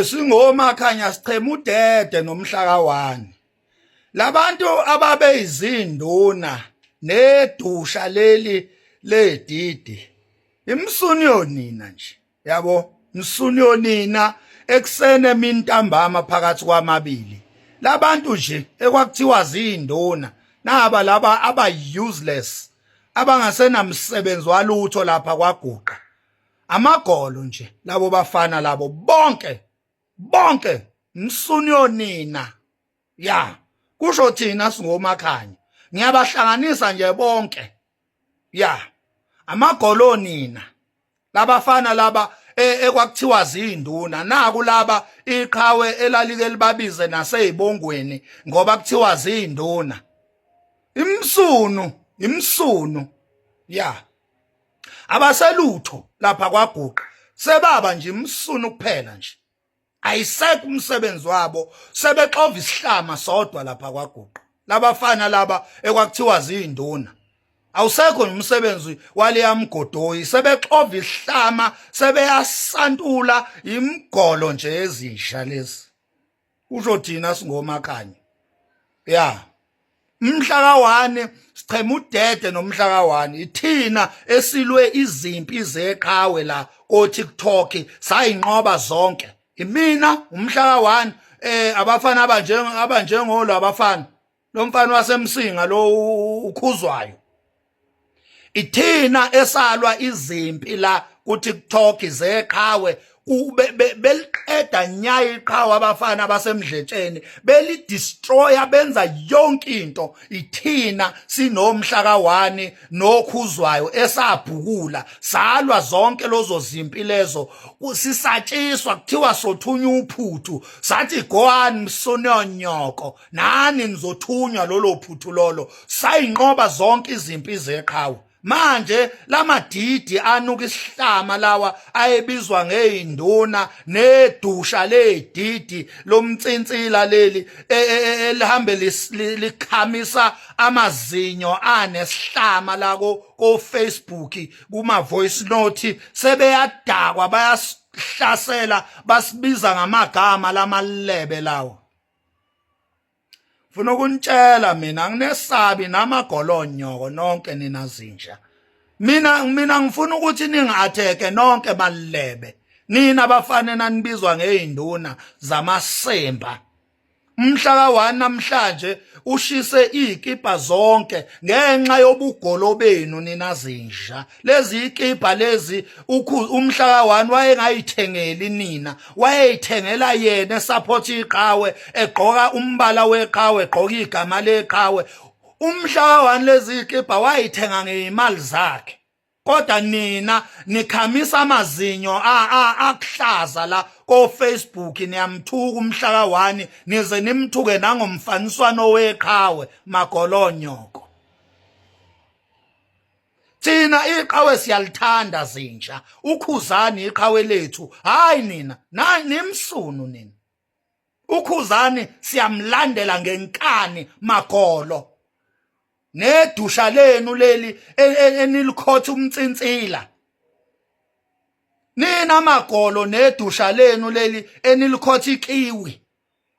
Singomakhanya sichema udede nomhlaka 1. Labantu ababe izinduna nedusha leli ledidi. Imsunyo nina nje. Yabo, msunyo nina eksene emini ntambama phakathi kwamabili. Labantu nje ekwakuthiwa zinduna naba laba aba useless abangasena msebenzi walutho lapha kwaguqa. Amagolo nje labo bafana labo bonke msunyo nina. Ya, kusho thina singomakhanya. Ngiyabahlanganisa nje bonke. Ya, amagolo nina. Labafana laba ekwakuthiwa zinduna naku laba iqhawe elalike libabize nasezibongweni ngoba kuthiwa zinduna. Imsunu. Ya. Abaselutho lapha kwaguqa sebaba nje imsunu kuphela nje. Ayisekho umsebenzi wabo sebexova isihlama sodwa lapha kwaguqa. Labafana laba ekwakuthiwa zinduna. Awusekho umsebenzi waleyamgodoyi sebexova isihlama sebeyasantula imgolo nje ezisha lezi. Usho thina singomakhanya. Ya. Mhlaka 1 sichema udede nomhlaka 1 ithina esilwe izimpi zeqhawe la ko TikTok sayinqoba zonke. Imina umhlaka 1 abafana abanjengolo abafana lo mfana wasemsinga lo ukhuzwayo. Ithina esalwa izimpi la ku TikTok zeqhawe beliqeda nyaya iqhawe abafana basemdletsheni beli destroya benza yonke into. Ithina sinomhlaka 1 nokhuzwayo esabhukula salwa zonke lozo zimpi lezo sisatshiswa kuthiwa sothunya uphuthu sathi goani msonyonyoko nani nizothunywa lolo phuthu lolo sayinqoba zonke izimpi zeqhawe. Manje lamadidi anuka isihlama lawa ayebizwa ngezinduna nedusha ledidi lomtsintsila leli elihambe likhamisa amazinyo anesihlama la ko Facebook kuma voice note sebeyadakwa bayasihlasela basibiza ngamagama lamalebe lawo. Funa ukunitshela mina nginesabi namagolonyoko nonke nina zinja. Mina ngifuna ukuthi ningatheke nonke balebe. Nina bafana nanibizwa ngezinduna zamasemba. Mhlaka 1 namhlanje ushise izikipa zonke ngenxa yobugolo benu nina zinja. Lezi izikipa lezi umhlaka 1 wayengayithengeli nina, wayeyithengela yena support iqhawe egqoka umbala weqhawe egqoka igama leqhawe. Umhlaka 1 lezi izikipa wayithenga ngeimali zakhe. Kodwa nina nikhamisa amazinyo akuhlaza la ko Facebook niyamthuka umhlaka 1 nize nimthuke nangomfaniswano weqhawe magolonyoko. Thina iqhawe siyalithanda zinja. Ukhuzani iqhawe lethu. Hayi nina, nimsunu nina. Ukhuzani siyamlandela ngenkani magolo. Nedusha lenu leli enilikhotha umtsintsila. Nina magolo nedusha lenu leli enilikhotha ikiwi.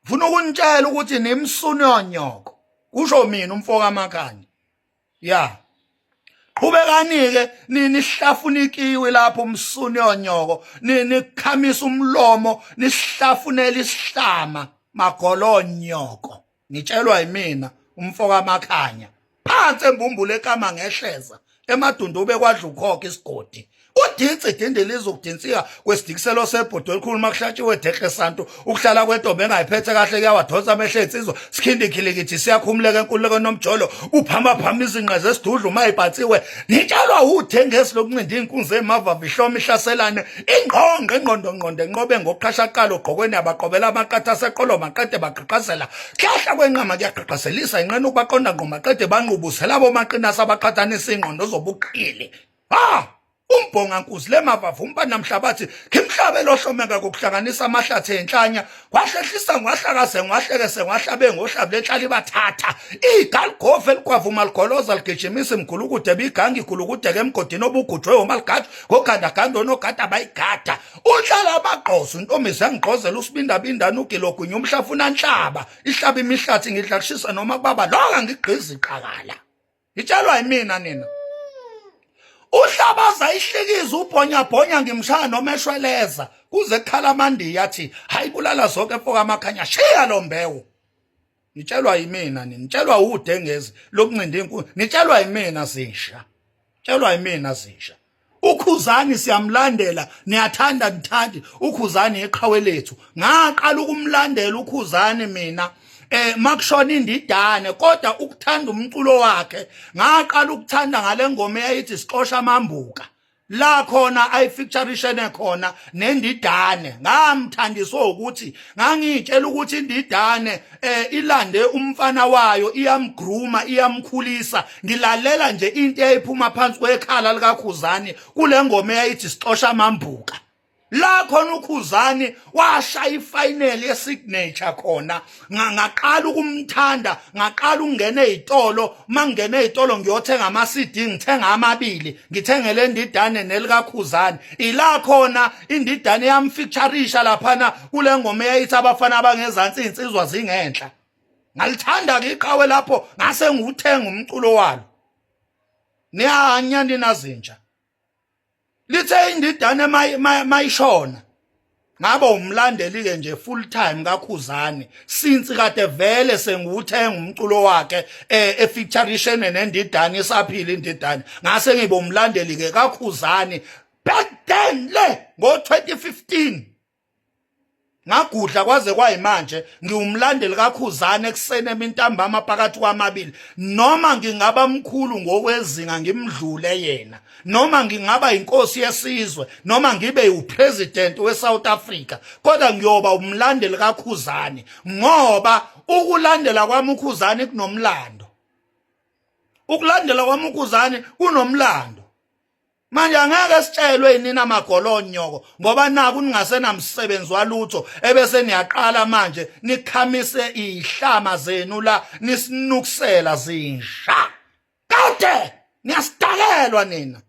Ufuna ukunitshela ukuthi nimsunyonyoko. Kusho mina umfoka amakhanya. Ya. Qhubekani-ke nihlafuna ikiwi lapho umsunyonyoko. Nikhamisa umlomo nisihlafunela isihlama magolonyoko. Ngitshelwa yimina umfoka amakhanya. Phansi embumbule ekama ngehleza emadundube kwadla ukhokha isigodi. Udinsi dinde lizokudinsika kwesidikiselo sebhodo elikhuluma kuhlatshiwe Dekle Santu ukuhlala kwentombi engayiphethe kahle kuyawadonsa amehlo ensizwa sikhindi khilikithi siyakhumuleka enkululeko nomjolo uphama izinqa zesidudlu mayibhatsiwe nitshalwa uthengesi lokuncinda inkunzi emava ihloma ihlaselane ingqondo enqobe ngokuqhashaqala ogqokweni abaqobela amaqatha aseqolo maqede baqhaqhazela hlahla kwenqama kuyaqhaqhazelisa inqena ukubaqonda ngqo maqede banqubusela abo maqinasa abaqhathanisa ingqondo zobuqili. Umbonga Nkusi lemavavumba namhlabathi kimhlabe lohlomeka kokuhlanganisa amahlathi enhlanya kwahlehlisa ngwahlakaze ngwahlekese ngwahlabe ngohlabu lenhlali bathatha igalgove elikwavuma ligoloza ligijimisa imgulukude bigangi igulukude ke emgodini obugudwe omaligada ngogandaganda nogada bayigada uhlala amagqozo intombi zangigqozela usibindabindana ugilogunya umhlafuna nhlaba ihlaba imihlathi ngidla kushisa noma kubaba loka ngigqiza iqakala itshalwa yimina nina uhlabaza ihlikiza ubhonya ngimshaya noma eshweleza kuze kukhala amandiya athi hayi bulala zonke mfoka amakhanya shiya lo mbewu nitshelwa yimina nitshelwa udengezi lokuncinda inkulu nitshelwa yimina zisha tshelwa yimina zisha ukhuzani siyamlandela niyathanda nithandi ukhuzani iqhawe lethu ngaqala ukumlandela ukhuzani mina makushona indidane kodwa ukuthanda umculo wakhe ngaqala ukuthanda ngale ngoma eyayithi sixosha amambuka la khona ayifeaturishene khona nendidane ngamthandiswa ukuthi ngangitshela ukuthi indidane ilande umfana wayo iyamgruma iyamkhulisa ngilalela nje into eyayiphuma phansi kwekhala likakhuzani kule ngoma eyayithi sixosha amambuka la khona ukhuzani washaya ifinal yesignature khona ngaqala ukumthanda ngaqala ukungena ezitolo mangena ezitolo ngiyothenga ama CD ngithenga amabili ngithengele indidane nelikakhuzani ila khona indidane yamfeaturisha laphana kule ngoma eyayithi abafana abangezansi insizwa zingenhla ngalithanda ke iqhawe lapho ngase nguthenga umculo walo niyanyani nazinja lithe indidane mayishona ngaba umlandeli ke nje full time kakhuzani since kade vele senguthenga umculo wakhe efeaturishene nendidane isaphila indidane ngase ngibe umlandeli ke kakhuzani back then le ngo2015 ngagudla kwaze kwayimanje ngiwumlandeli kakhuzani ekusene emintambama phakathi kwamabili noma ngingaba mkhulu ngokwezinga ngimdlule yena noma ngingaba inkosi yesizwe noma ngibe upresident weSouth Africa kodwa ngiyoba umlandeli kakhuzani ngoba ukulandela kwami ukhuzani kunomlando ukulandela kwami ukhuzani kunomlando manje angeke sitshelwe nina amagolonyoko ngoba naku ningasenamsebenzi walutho ebese niyaqala manje nikhamise ihlama zenu la nisinukisela zinsha kade niyasidakelwa nina